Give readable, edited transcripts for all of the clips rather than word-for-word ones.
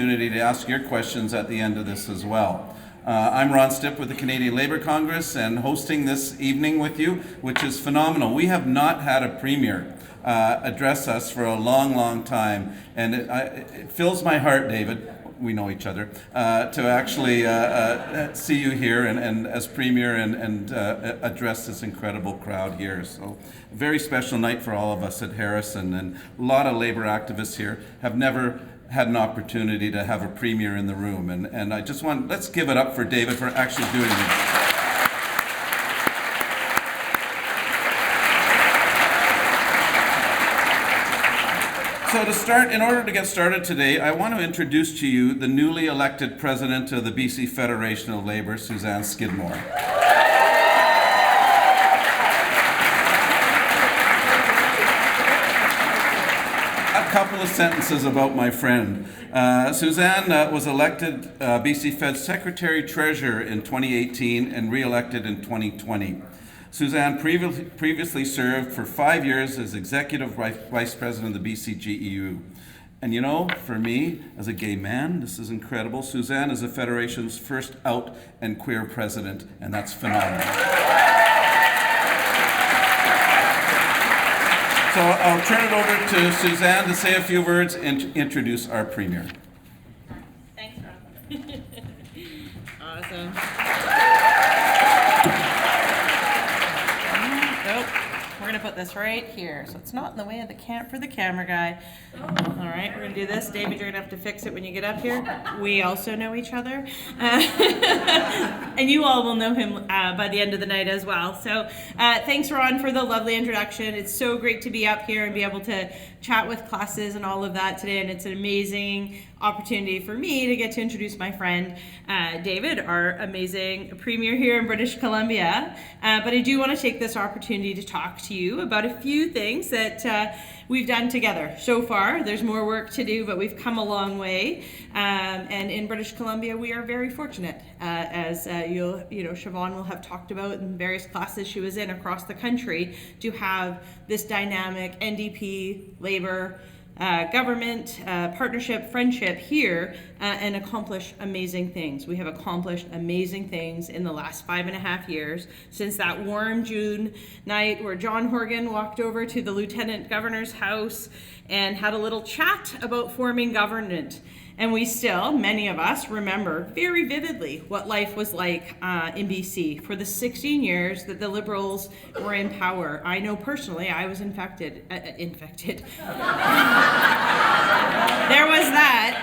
opportunity to ask your questions at the end of this as well. I'm Ron Stipp with the Canadian Labour Congress and hosting this evening with you, which is phenomenal. We have not had a premier address us for a long, long time, and it fills my heart, David, we know each other, to actually see you here and as premier and address this incredible crowd here. So a very special night for all of us at Harrison, and a lot of Labour activists here have never had an opportunity to have a premier in the room, and I just want, let's give it up for David for actually doing this. So to start, in order to get started today, I want to introduce to you the newly elected president of the BC Federation of Labour, Suzanne Skidmore. A couple of sentences about my friend. Suzanne was elected BC Fed Secretary Treasurer in 2018 and re-elected in 2020. Suzanne previously served for 5 years as Executive Vice President of the BCGEU. And you know, for me, as a gay man, this is incredible. Suzanne is the Federation's first out and queer president, and that's phenomenal. So I'll turn it over to Suzanne to say a few words and introduce our premier. Thanks, Rob. Awesome. Nope. We're going to put this right here, so it's not in the way of the camera guy. All right, we're going to do this. David, you're going to have to fix it when you get up here. We also know each other. And you all will know him by the end of the night as well. So thanks, Ron, for the lovely introduction. It's so great to be up here and be able to chat with classes and all of that today, and it's an amazing opportunity for me to get to introduce my friend David, our amazing premier here in British Columbia. But I do want to take this opportunity to talk to you about a few things that we've done together so far. There's more work to do, but we've come a long way. And in British Columbia, we are very fortunate, as Siobhan will have talked about in various classes she was in across the country, to have this dynamic NDP, Labour, government, partnership, friendship here and accomplish amazing things. We have accomplished amazing things in the last 5.5 years since that warm June night where John Horgan walked over to the Lieutenant Governor's house and had a little chat about forming government. And we still, many of us, remember very vividly what life was like in BC for the 16 years that the Liberals were in power. I know personally I was infected. There was that.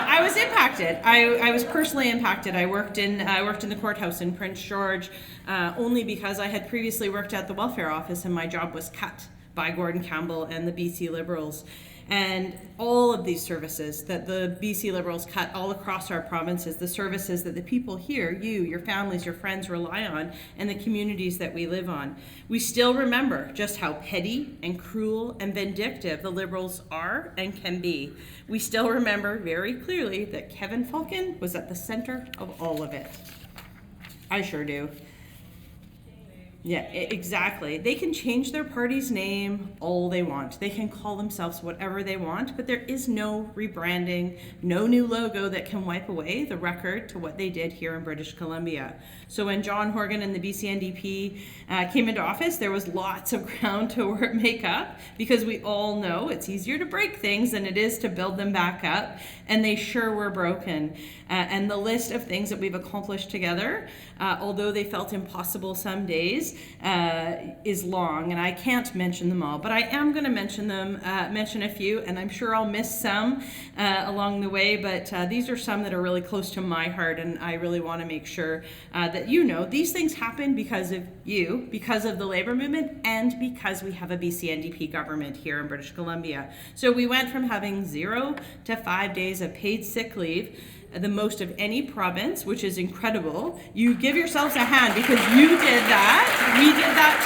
I was impacted. I was personally impacted. I worked in the courthouse in Prince George only because I had previously worked at the welfare office and my job was cut by Gordon Campbell and the BC Liberals. And all of these services that the BC Liberals cut all across our provinces, the services that the people here, you, your families, your friends rely on, and the communities that we live on. We still remember just how petty and cruel and vindictive the Liberals are and can be. We still remember very clearly that Kevin Falcon was at the center of all of it. I sure do. Yeah, exactly. They can change their party's name all they want. They can call themselves whatever they want, but there is no rebranding, no new logo that can wipe away the record to what they did here in British Columbia. So when John Horgan and the BC NDP came into office, there was lots of ground to make up because we all know it's easier to break things than it is to build them back up, and they sure were broken. And the list of things that we've accomplished together, although they felt impossible some days, is long, and I can't mention them all, but I am going to mention a few, and I'm sure I'll miss some along the way, but these are some that are really close to my heart, and I really want to make sure that you know these things happen because of you, because of the Labour movement, and because we have a BC NDP government here in British Columbia. So we went from having 0 to 5 days of paid sick leave, the most of any province, which is incredible. You give yourselves a hand because you did that. We did that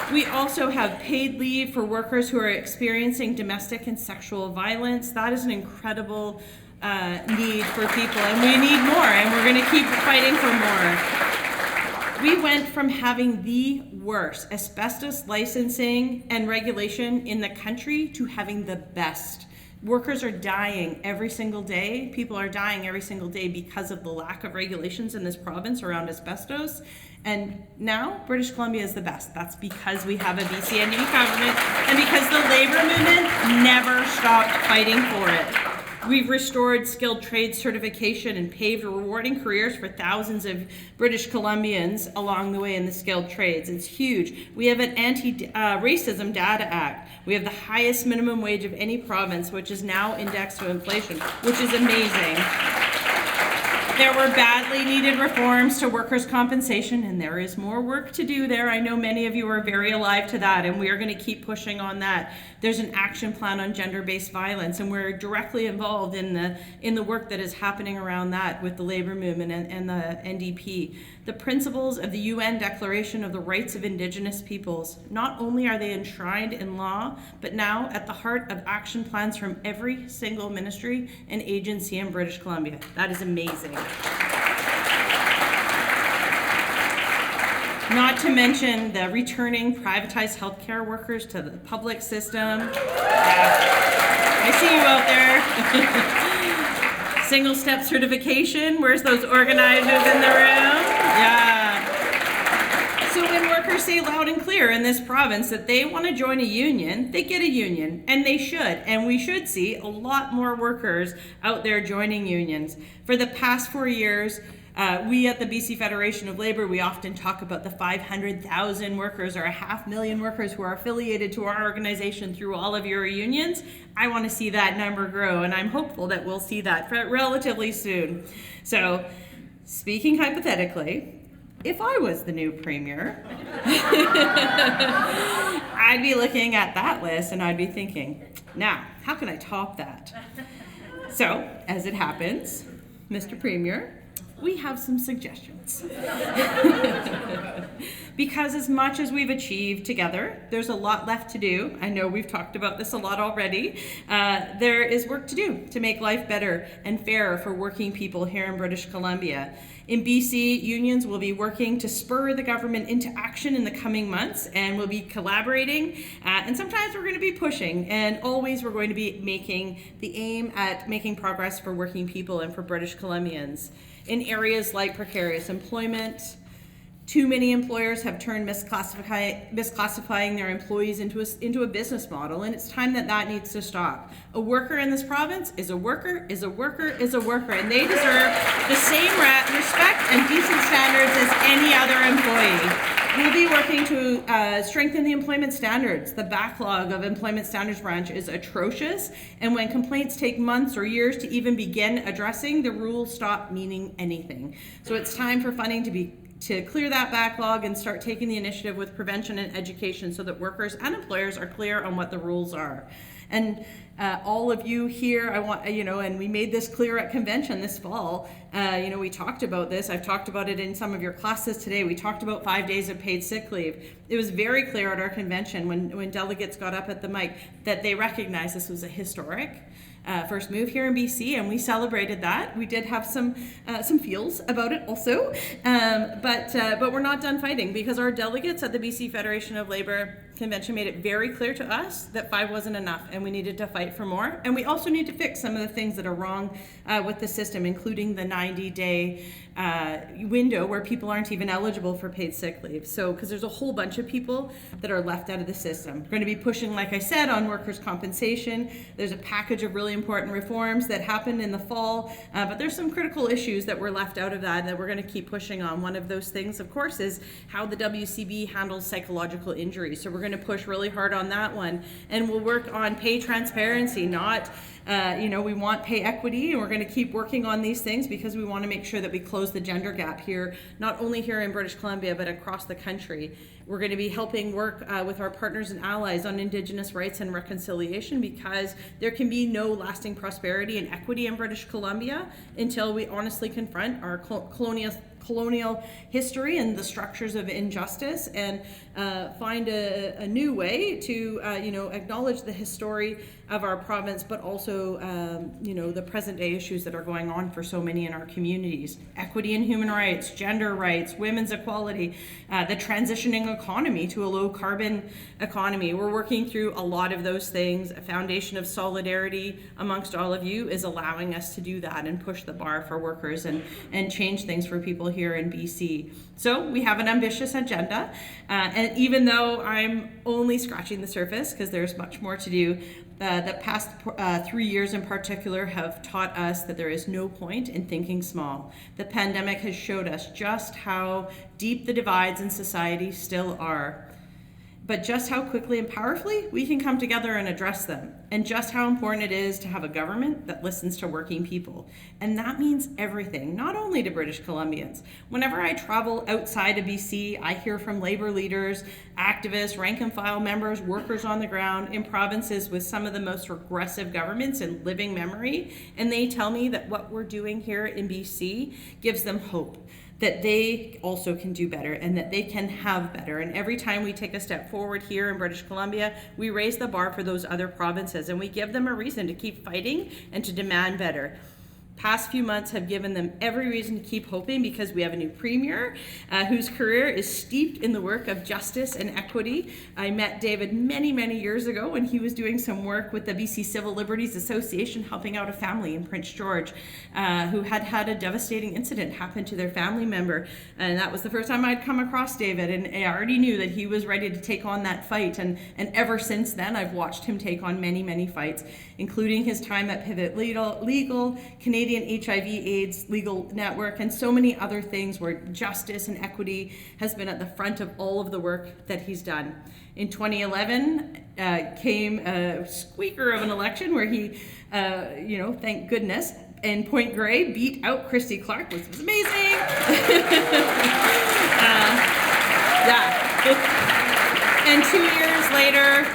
together. We also have paid leave for workers who are experiencing domestic and sexual violence. That is an incredible need for people, and we need more, and we're going to keep fighting for more. We went from having the worst asbestos licensing and regulation in the country to having the best. Workers are dying every single day. People are dying every single day because of the lack of regulations in this province around asbestos. And now British Columbia is the best. That's because we have a BC NDP government and because the labor movement never stopped fighting for it. We've restored skilled trade certification and paved rewarding careers for thousands of British Columbians along the way in the skilled trades. It's huge. We have an anti-racism data act. We have the highest minimum wage of any province, which is now indexed to inflation, which is amazing. There were badly needed reforms to workers' compensation, and there is more work to do there. I know many of you are very alive to that, and we are going to keep pushing on that. There's an action plan on gender-based violence, and we're directly involved in the work that is happening around that with the labor movement and the NDP. The principles of the UN Declaration of the Rights of Indigenous Peoples, not only are they enshrined in law, but now at the heart of action plans from every single ministry and agency in British Columbia. That is amazing. Not to mention the returning privatized healthcare workers to the public system. I see you out there. Single step certification. Where's those organizers in the room? Yeah. So when workers say loud and clear in this province that they want to join a union, they get a union, and they should. And we should see a lot more workers out there joining unions. For the past 4 years, we at the BC Federation of Labour, we often talk about the 500,000 workers or 500,000 workers who are affiliated to our organization through all of your unions. I want to see that number grow, and I'm hopeful that we'll see that relatively soon. So, speaking hypothetically, if I was the new premier, I'd be looking at that list and I'd be thinking, now, how can I top that? So, as it happens, Mr. Premier, we have some suggestions. Because as much as we've achieved together, there's a lot left to do. I know we've talked about this a lot already. There is work to do to make life better and fairer for working people here in British Columbia. In BC, unions will be working to spur the government into action in the coming months, and we'll be collaborating, and sometimes we're going to be pushing, and always we're going to be making the aim at making progress for working people and for British Columbians. In areas like precarious employment, too many employers have turned misclassifying their employees into a business model, and it's time that needs to stop. A worker in this province is a worker, is a worker, is a worker, and they deserve the same respect and decent standards as any other employee. We'll be working to strengthen the employment standards. The backlog of Employment Standards Branch is atrocious, and when complaints take months or years to even begin addressing, the rules stop meaning anything. So it's time for funding to clear that backlog and start taking the initiative with prevention and education so that workers and employers are clear on what the rules are. And all of you here, I want, and we made this clear at convention this fall. We talked about this. I've talked about it in some of your classes today. We talked about 5 days of paid sick leave. It was very clear at our convention when delegates got up at the mic that they recognized this was a historic first move here in BC, and we celebrated that. We did have some feels about it also, but we're not done fighting, because our delegates at the BC Federation of Labour Convention made it very clear to us that 5 wasn't enough, and we needed to fight for more. And we also need to fix some of the things that are wrong with the system, including the 90-day window where people aren't even eligible for paid sick leave. So, because there's a whole bunch of people that are left out of the system. We're going to be pushing, like I said, on workers' compensation. There's a package of really important reforms that happened in the fall, but there's some critical issues that were left out of that we're going to keep pushing on. One of those things, of course, is how the WCB handles psychological injuries. So we're going to push really hard on that one, and we'll work on pay transparency, not we want pay equity, and we're going to keep working on these things because we want to make sure that we close the gender gap here, not only here in British Columbia, but across the country. We're going to be helping work with our partners and allies on Indigenous rights and reconciliation, because there can be no lasting prosperity and equity in British Columbia until we honestly confront our colonial history and the structures of injustice, and find a new way to acknowledge the history of our province, but also the present day issues that are going on for so many in our communities: equity and human rights, gender rights, women's equality, the transitioning economy to a low carbon economy. We're working through a lot of those things. A foundation of solidarity amongst all of you is allowing us to do that and push the bar for workers and change things for people here in BC. So we have an ambitious agenda, and even though I'm only scratching the surface, because there's much more to do, the past 3 years in particular have taught us that there is no point in thinking small. The pandemic has showed us just how deep the divides in society still are, but just how quickly and powerfully we can come together and address them, and just how important it is to have a government that listens to working people. And that means everything, not only to British Columbians. Whenever I travel outside of BC, I hear from labor leaders, activists, rank and file members, workers on the ground in provinces with some of the most regressive governments in living memory, and they tell me that what we're doing here in BC gives them hope, that they also can do better and that they can have better. And every time we take a step forward here in British Columbia, we raise the bar for those other provinces, and we give them a reason to keep fighting and to demand better. Past few months have given them every reason to keep hoping, because we have a new premier whose career is steeped in the work of justice and equity. I met David many, many years ago when he was doing some work with the BC Civil Liberties Association, helping out a family in Prince George who had a devastating incident happen to their family member. And that was the first time I'd come across David, and I already knew that he was ready to take on that fight. And ever since then, I've watched him take on many, many fights, including his time at Pivot Legal, Canadian HIV/AIDS legal network, and so many other things where justice and equity has been at the front of all of the work that he's done. In 2011 came a squeaker of an election where he, thank goodness, in Point Grey beat out Christy Clark, which was amazing. And 2 years later,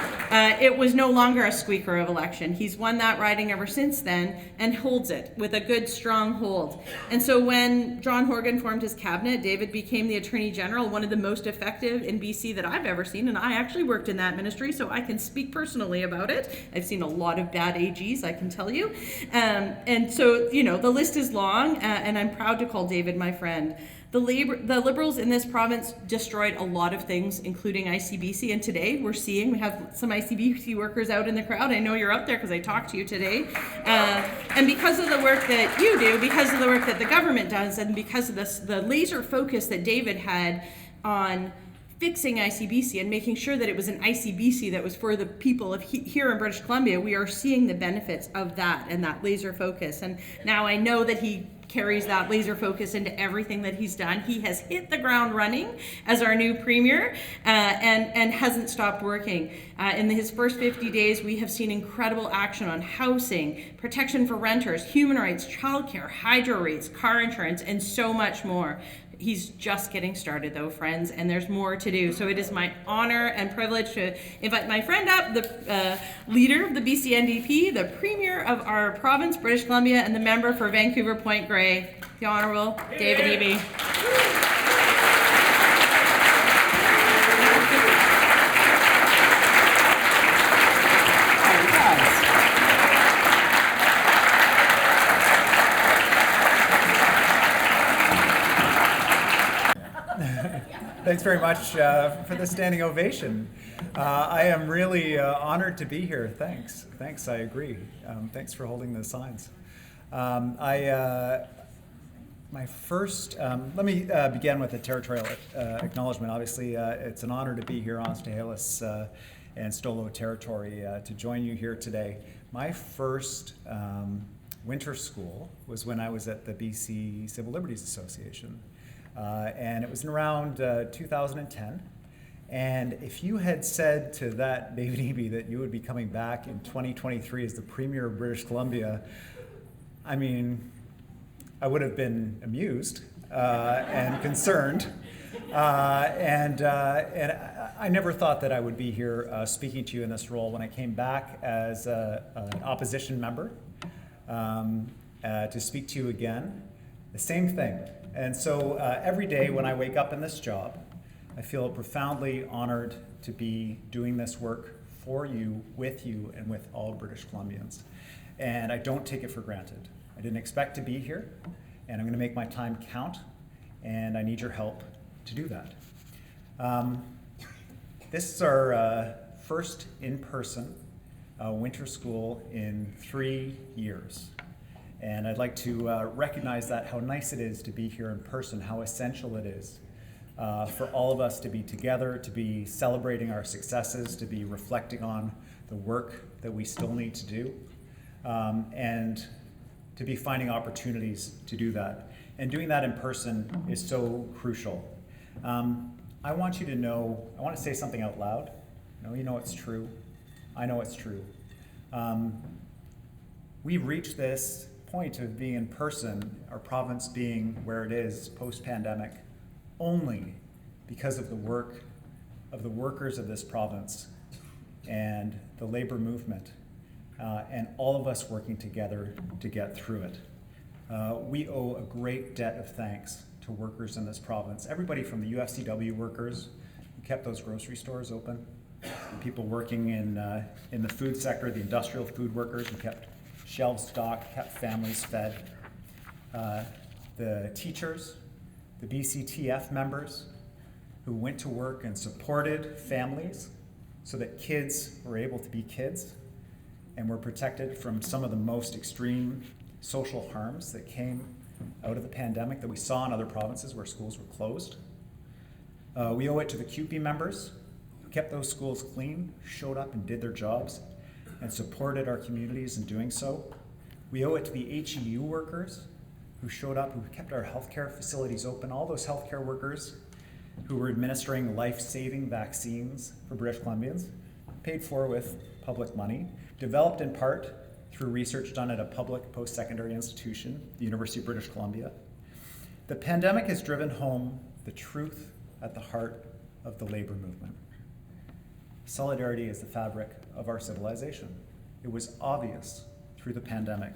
it was no longer a squeaker of election. He's won that riding ever since then and holds it with a good, strong hold. And so when John Horgan formed his cabinet, David became the Attorney General, one of the most effective in BC that I've ever seen. And I actually worked in that ministry, so I can speak personally about it. I've seen a lot of bad AGs, I can tell you. And so, the list is long, and I'm proud to call David my friend. The Liberals in this province destroyed a lot of things, including ICBC, and today we have some ICBC workers out in the crowd. I know you're out there because I talked to you today. And because of the work that you do, because of the work that the government does, and because of the laser focus that David had on fixing ICBC and making sure that it was an ICBC that was for the people of here in British Columbia, we are seeing the benefits of that and that laser focus. And now I know that he carries that laser focus into everything that he's done. He has hit the ground running as our new premier and hasn't stopped working. In his first 50 days, we have seen incredible action on housing, protection for renters, human rights, childcare, hydro rates, car insurance, and so much more. He's just getting started though, friends, and there's more to do. So it is my honor and privilege to invite my friend up, the leader of the BC NDP, the premier of our province, British Columbia, and the member for Vancouver Point Grey, the Honourable David Eby. Thanks very much for the standing ovation. I am really honored to be here. Thanks, I agree. Thanks for holding the signs. Let me begin with a territorial acknowledgement. Obviously, it's an honor to be here on Stahelis and Stolo territory to join you here today. My first winter school was when I was at the BC Civil Liberties Association. And it was in around 2010. And if you had said to that David Eby that you would be coming back in 2023 as the Premier of British Columbia, I mean, I would have been amused and concerned. And I never thought that I would be here speaking to you in this role when I came back as an opposition member to speak to you again. The same thing. And so every day when I wake up in this job, I feel profoundly honored to be doing this work for you, and with all British Columbians. And I don't take it for granted. I didn't expect to be here, and I'm going to make my time count, and I need your help to do that. This is our first in-person winter school in 3 years. And I'd like to recognize that, how nice it is to be here in person, how essential it is for all of us to be together, to be celebrating our successes, to be reflecting on the work that we still need to do, and to be finding opportunities to do that. And doing that in person is so crucial. I want you to know, I want to say something out loud. You know it's true. I know it's true. We've reached this point of being in person, our province being where it is post-pandemic, only because of the work of the workers of this province and the labor movement, and all of us working together to get through it. We owe a great debt of thanks to workers in this province. Everybody from the UFCW workers who kept those grocery stores open, people working in the food sector, the industrial food workers who kept shelves stocked, kept families fed, the teachers, the BCTF members who went to work and supported families so that kids were able to be kids and were protected from some of the most extreme social harms that came out of the pandemic that we saw in other provinces where schools were closed. We owe it to the CUPE members who kept those schools clean, showed up and did their jobs, and supported our communities in doing so. We owe it to the HEU workers who showed up, who kept our healthcare facilities open, all those healthcare workers who were administering life-saving vaccines for British Columbians, paid for with public money, developed in part through research done at a public post-secondary institution, the University of British Columbia. The pandemic has driven home the truth at the heart of the labor movement. Solidarity is the fabric of our civilization. It was obvious through the pandemic.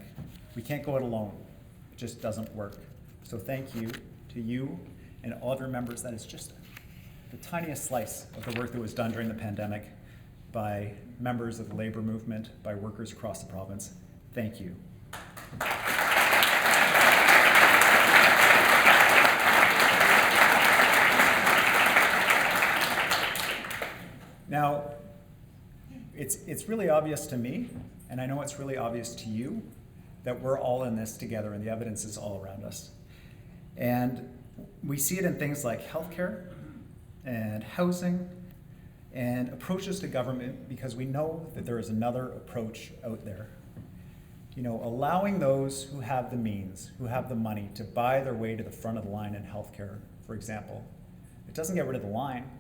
We can't go it alone. It just doesn't work. So thank you to you and all of your members. That is just the tiniest slice of the work that was done during the pandemic by members of the labor movement, by workers across the province. Thank you. Now, it's really obvious to me, and I know it's really obvious to you, that we're all in this together and the evidence is all around us. And we see it in things like healthcare and housing and approaches to government, because we know that there is another approach out there. Allowing those who have the means, who have the money to buy their way to the front of the line in healthcare, for example, it doesn't get rid of the line.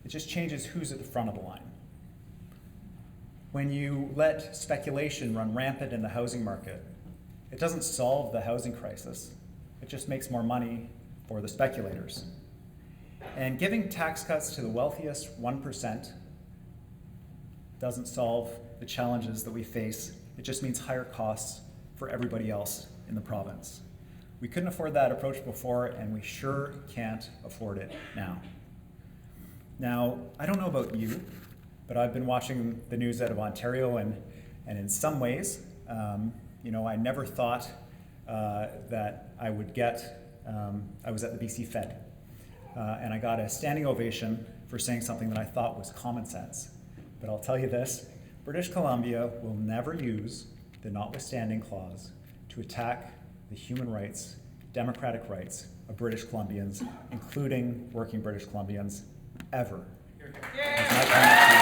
It just changes who's at the front of the line. When you let speculation run rampant in the housing market, it doesn't solve the housing crisis. It just makes more money for the speculators. And giving tax cuts to the wealthiest 1% doesn't solve the challenges that we face. It just means higher costs for everybody else in the province. We couldn't afford that approach before, and we sure can't afford it now. Now, I don't know about you, but I've been watching the news out of Ontario, and in some ways, I never thought that I would get, I was at the BC Fed, and I got a standing ovation for saying something that I thought was common sense. But I'll tell you this, British Columbia will never use the notwithstanding clause to attack the human rights, democratic rights of British Columbians, including working British Columbians, ever. That's my comment to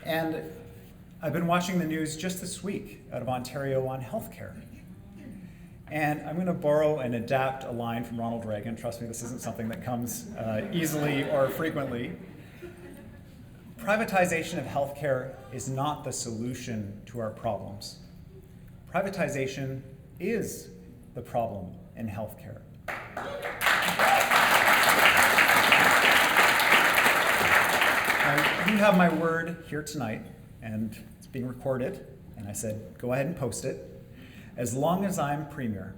you. And I've been watching the news just this week out of Ontario on healthcare. And I'm going to borrow and adapt a line from Ronald Reagan. Trust me, this isn't something that comes easily or frequently. Privatization of healthcare is not the solution to our problems. Privatization is the problem in healthcare. Now, you have my word here tonight, and it's being recorded, and I said, go ahead and post it. As long as I'm Premier,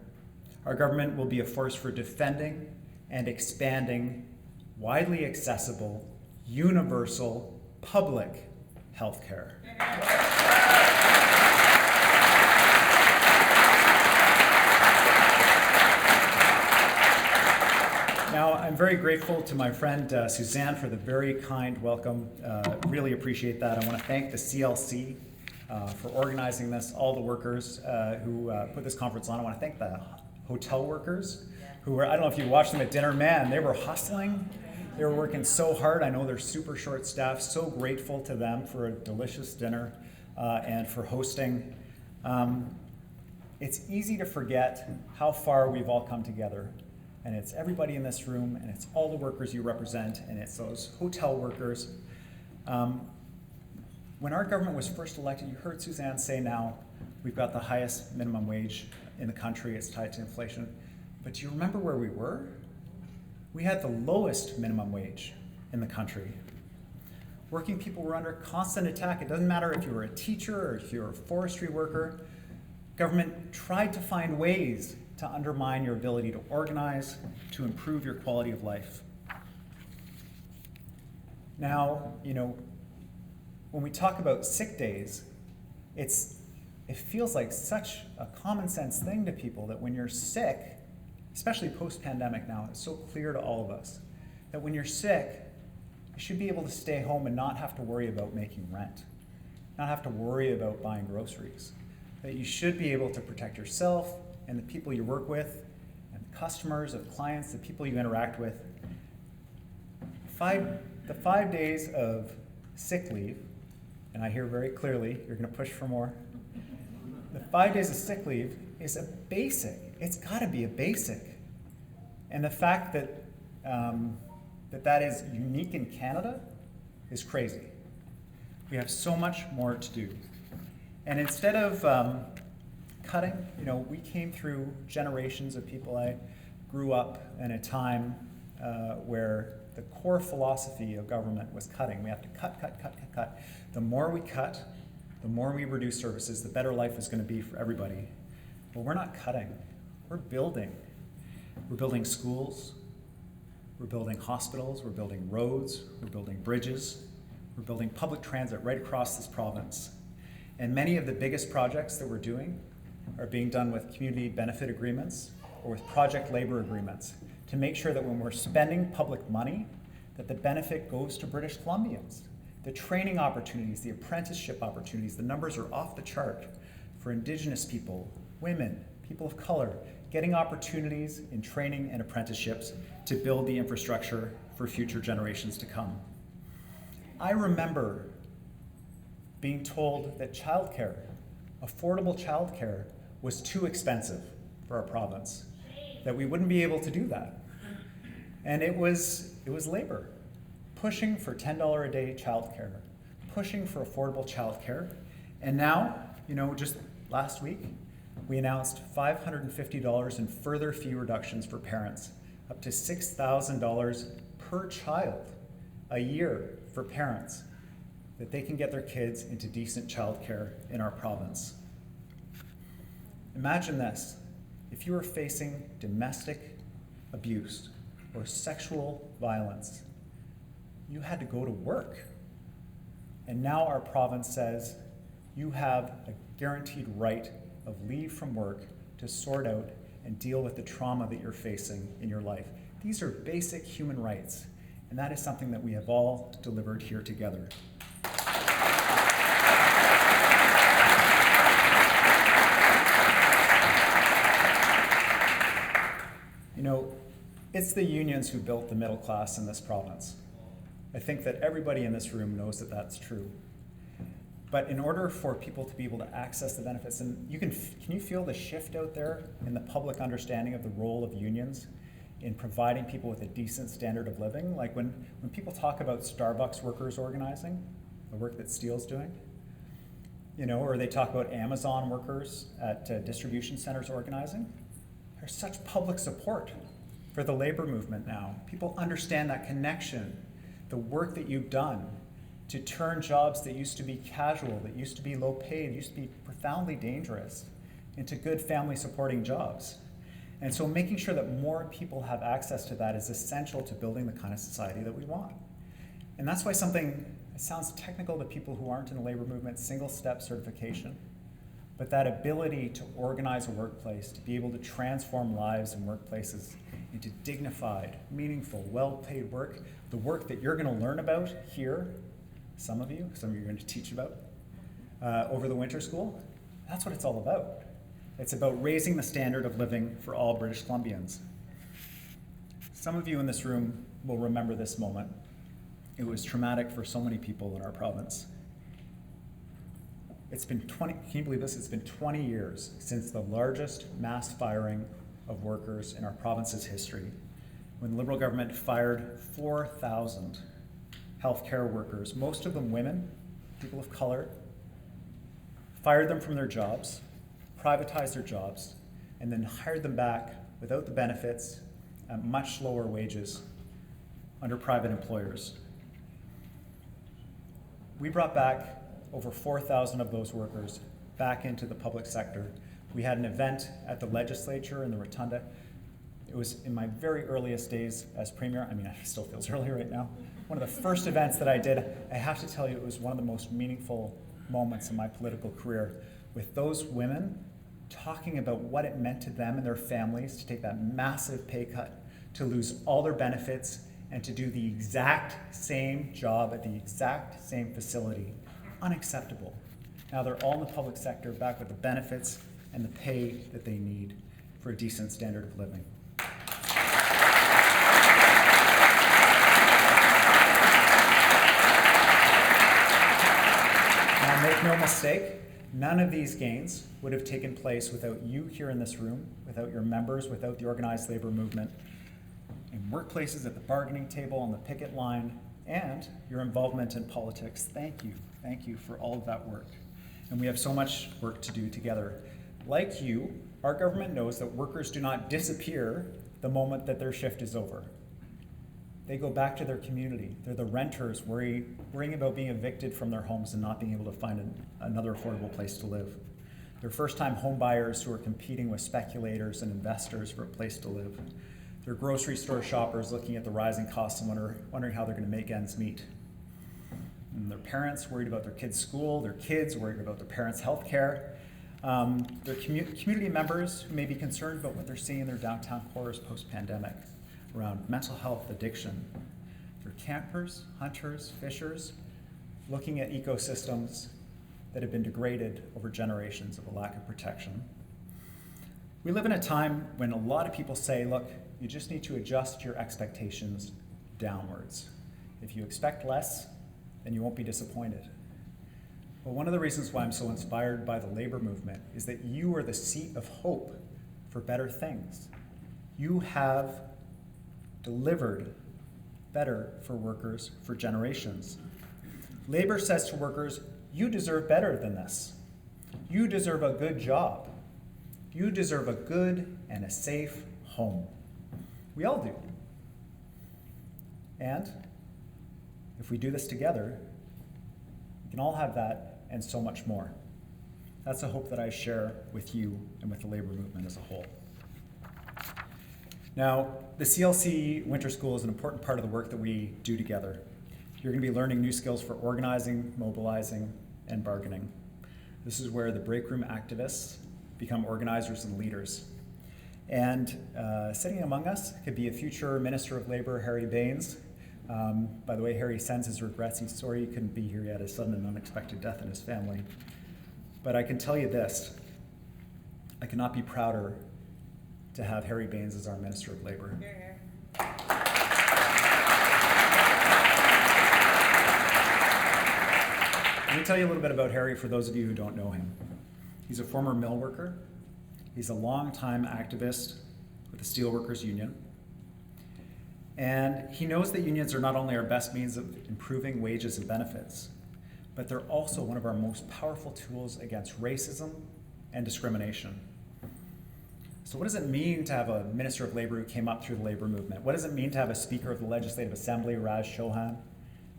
our government will be a force for defending and expanding widely accessible, universal, public health care. Now, I'm very grateful to my friend Suzanne for the very kind welcome. Really appreciate that. I want to thank the CLC for organizing this, all the workers who put this conference on. I want to thank the hotel workers who were, I don't know if you watched them at dinner, man, they were hustling. They were working so hard. I know they're super short staffed. So grateful to them for a delicious dinner and for hosting. It's easy to forget how far we've all come together. And it's everybody in this room, and it's all the workers you represent, and it's those hotel workers. When our government was first elected, you heard Suzanne say now, we've got the highest minimum wage in the country. It's tied to inflation. But do you remember where we were? We had the lowest minimum wage in the country. Working people were under constant attack. It doesn't matter if you were a teacher or if you were a forestry worker. Government tried to find ways to undermine your ability to organize, to improve your quality of life. Now, when we talk about sick days, it feels like such a common sense thing to people that when you're sick, especially post-pandemic now, it's so clear to all of us that when you're sick, you should be able to stay home and not have to worry about making rent, not have to worry about buying groceries, that you should be able to protect yourself and the people you work with, and the customers, the clients, the people you interact with. The 5 days of sick leave, and I hear very clearly, you're gonna push for more. The 5 days of sick leave is a basic. It's gotta be a basic. And the fact that that is unique in Canada is crazy. We have so much more to do. And instead of cutting, we came through generations of people. I grew up in a time where the core philosophy of government was cutting. We have to cut. The more we cut, the more we reduce services, the better life is going to be for everybody. But we're not cutting, we're building. We're building schools, we're building hospitals, we're building roads, we're building bridges, we're building public transit right across this province. And many of the biggest projects that we're doing are being done with community benefit agreements or with project labor agreements to make sure that when we're spending public money, that the benefit goes to British Columbians. The training opportunities, the apprenticeship opportunities, the numbers are off the chart for Indigenous people, women, people of color, getting opportunities in training and apprenticeships to build the infrastructure for future generations to come. I remember being told that childcare, affordable childcare, was too expensive for our province, that we wouldn't be able to do that. And it was labor, pushing for $10 a day childcare, pushing for affordable childcare. And now, just last week, we announced $550 in further fee reductions for parents, up to $6,000 per child a year for parents, that they can get their kids into decent childcare in our province. Imagine this, if you were facing domestic abuse or sexual violence, you had to go to work. And now our province says you have a guaranteed right of leave from work to sort out and deal with the trauma that you're facing in your life. These are basic human rights, and that is something that we have all delivered here together. It's the unions who built the middle class in this province. I think that everybody in this room knows that that's true. But in order for people to be able to access the benefits, and can you feel the shift out there in the public understanding of the role of unions in providing people with a decent standard of living? Like when people talk about Starbucks workers organizing, the work that Steele's doing, or they talk about Amazon workers at distribution centers organizing, there's such public support for the labor movement now. People understand that connection, the work that you've done, to turn jobs that used to be casual, that used to be low paid, used to be profoundly dangerous, into good family supporting jobs. And so making sure that more people have access to that is essential to building the kind of society that we want. And that's why something that sounds technical to people who aren't in the labor movement, single-step certification, but that ability to organize a workplace, to be able to transform lives and workplaces into dignified, meaningful, well-paid work, the work that you're going to learn about here, some of you are going to teach about over the winter school, that's what it's all about. It's about raising the standard of living for all British Columbians. Some of you in this room will remember this moment. It was traumatic for so many people in our province. It's been 20, can you believe this? It's been 20 years since the largest mass firing of workers in our province's history, when the Liberal government fired 4,000 healthcare workers, most of them women, people of color, fired them from their jobs, privatized their jobs, and then hired them back without the benefits at much lower wages under private employers. We brought back over 4,000 of those workers back into the public sector. We had an event at the legislature in the Rotunda. It was in my very earliest days as Premier. I mean, it still feels early right now. One of the first events that I did, I have to tell you, it was one of the most meaningful moments in my political career, with those women talking about what it meant to them and their families to take that massive pay cut, to lose all their benefits, and to do the exact same job at the exact same facility. Unacceptable. Now they're all in the public sector, back with the benefits and the pay that they need for a decent standard of living. Now make no mistake, none of these gains would have taken place without you here in this room, without your members, without the organized labor movement, in workplaces, at the bargaining table, on the picket line, and your involvement in politics. Thank you for all of that work. And we have so much work to do together. Like you, our government knows that workers do not disappear the moment that their shift is over. They go back to their community. They're the renters worrying about being evicted from their homes and not being able to find another affordable place to live. They're first-time home buyers who are competing with speculators and investors for a place to live. They're grocery store shoppers looking at the rising costs and wondering how they're going to make ends meet. And their parents worried about their kids' school, their kids worried about their parents' health care. Their community members who may be concerned about what they're seeing in their downtown cores post-pandemic around mental health, addiction. They're campers, hunters, fishers, looking at ecosystems that have been degraded over generations of a lack of protection. We live in a time when a lot of people say, look, you just need to adjust your expectations downwards. If you expect less, then you won't be disappointed. But one of the reasons why I'm so inspired by the labor movement is that you are the seat of hope for better things. You have delivered better for workers for generations. Labor says to workers, you deserve better than this. You deserve a good job. You deserve a good and a safe home. We all do. And if we do this together, we can all have that and so much more. That's a hope that I share with you and with the labor movement as a whole. Now, the CLC Winter School is an important part of the work that we do together. You're going to be learning new skills for organizing, mobilizing, and bargaining. This is where the break room activists become organizers and leaders. And sitting among us could be a future Minister of Labor, Harry Bains. By the way, Harry sends his regrets. He's sorry he couldn't be here. He had a sudden and unexpected death in his family. But I can tell you this, I cannot be prouder to have Harry Bains as our Minister of Labor. Let me tell you a little bit about Harry for those of you who don't know him. He's a former mill worker. He's a longtime activist with the Steelworkers Union. And he knows that unions are not only our best means of improving wages and benefits, but they're also one of our most powerful tools against racism and discrimination. So what does it mean to have a Minister of Labor who came up through the labor movement? What does it mean to have a Speaker of the Legislative Assembly, Raj Chauhan,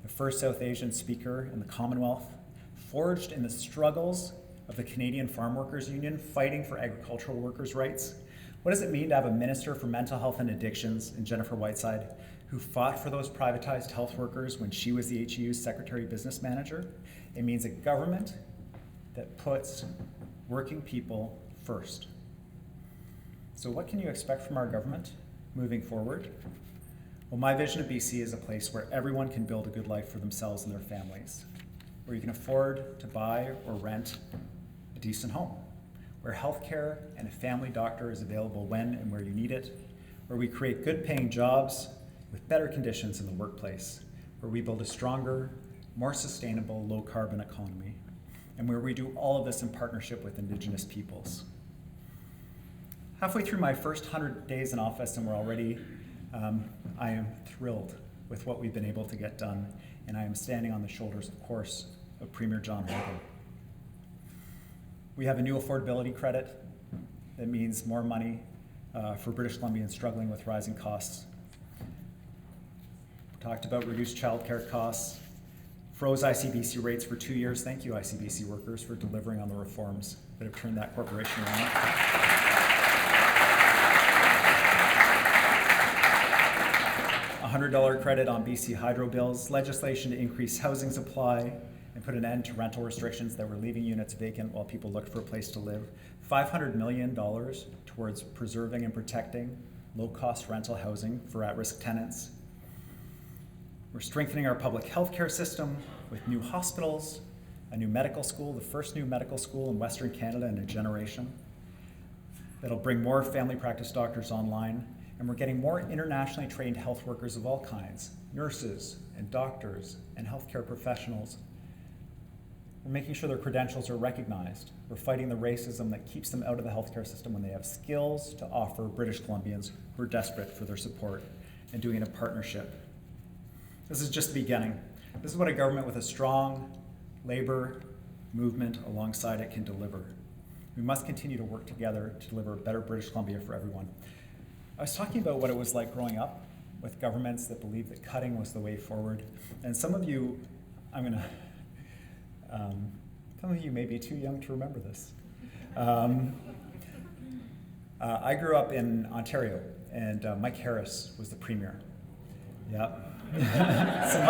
the first South Asian speaker in the Commonwealth, forged in the struggles of the Canadian Farm Workers Union, fighting for agricultural workers' rights. What does it mean to have a minister for mental health and addictions in Jennifer Whiteside, who fought for those privatized health workers when she was the HEU's Secretary Business Manager? It means a government that puts working people first. So what can you expect from our government moving forward? Well, my vision of BC is a place where everyone can build a good life for themselves and their families, where you can afford to buy or rent a decent home, where healthcare and a family doctor is available when and where you need it, where we create good paying jobs with better conditions in the workplace, where we build a stronger, more sustainable, low carbon economy, and where we do all of this in partnership with Indigenous peoples. Halfway through my first 100 days in office, and we're already, I am thrilled with what we've been able to get done, and I am standing on the shoulders, of course, of Premier John Horgan. We have a new affordability credit that means more money for British Columbians struggling with rising costs. We talked about reduced childcare costs, froze ICBC rates for 2 years. Thank you, ICBC workers, for delivering on the reforms that have turned that corporation around. $100 credit on BC hydro bills, legislation to increase housing supply and put an end to rental restrictions that were leaving units vacant while people looked for a place to live. $500 million towards preserving and protecting low-cost rental housing for at-risk tenants. We're strengthening our public healthcare system with new hospitals, a new medical school, the first new medical school in Western Canada in a generation, that'll bring more family practice doctors online. And we're getting more internationally trained health workers of all kinds, nurses and doctors and healthcare professionals. We're making sure their credentials are recognized. We're fighting the racism that keeps them out of the healthcare system when they have skills to offer British Columbians who are desperate for their support, and doing it in partnership. This is just the beginning. This is what a government with a strong labor movement alongside it can deliver. We must continue to work together to deliver a better British Columbia for everyone. I was talking about what it was like growing up with governments that believed that cutting was the way forward. And some of you, some of you may be too young to remember this. I grew up in Ontario, and Mike Harris was the premier. Yeah. some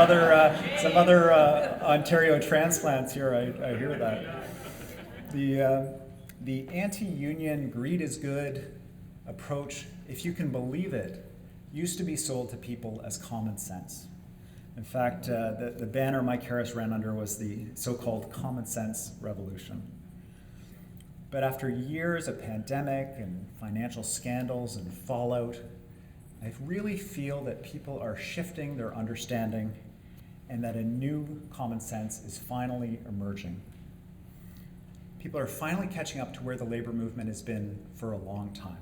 other Ontario transplants here, I hear that. The anti-union greed is good approach, if you can believe it, used to be sold to people as common sense. In fact, the banner Mike Harris ran under was the so-called common sense revolution. But after years of pandemic and financial scandals and fallout, I really feel that people are shifting their understanding and that a new common sense is finally emerging. People are finally catching up to where the labor movement has been for a long time.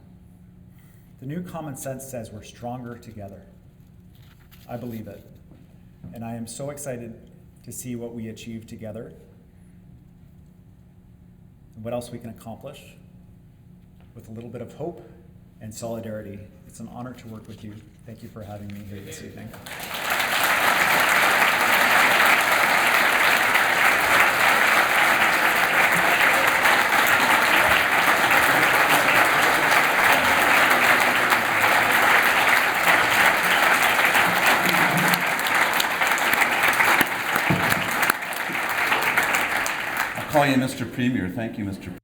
The new common sense says we're stronger together. I believe it. And I am so excited to see what we achieve together and what else we can accomplish with a little bit of hope and solidarity. It's an honor to work with you. Thank you for having me here this evening. I'll call you Mr. Premier. Thank you, Mr. Premier.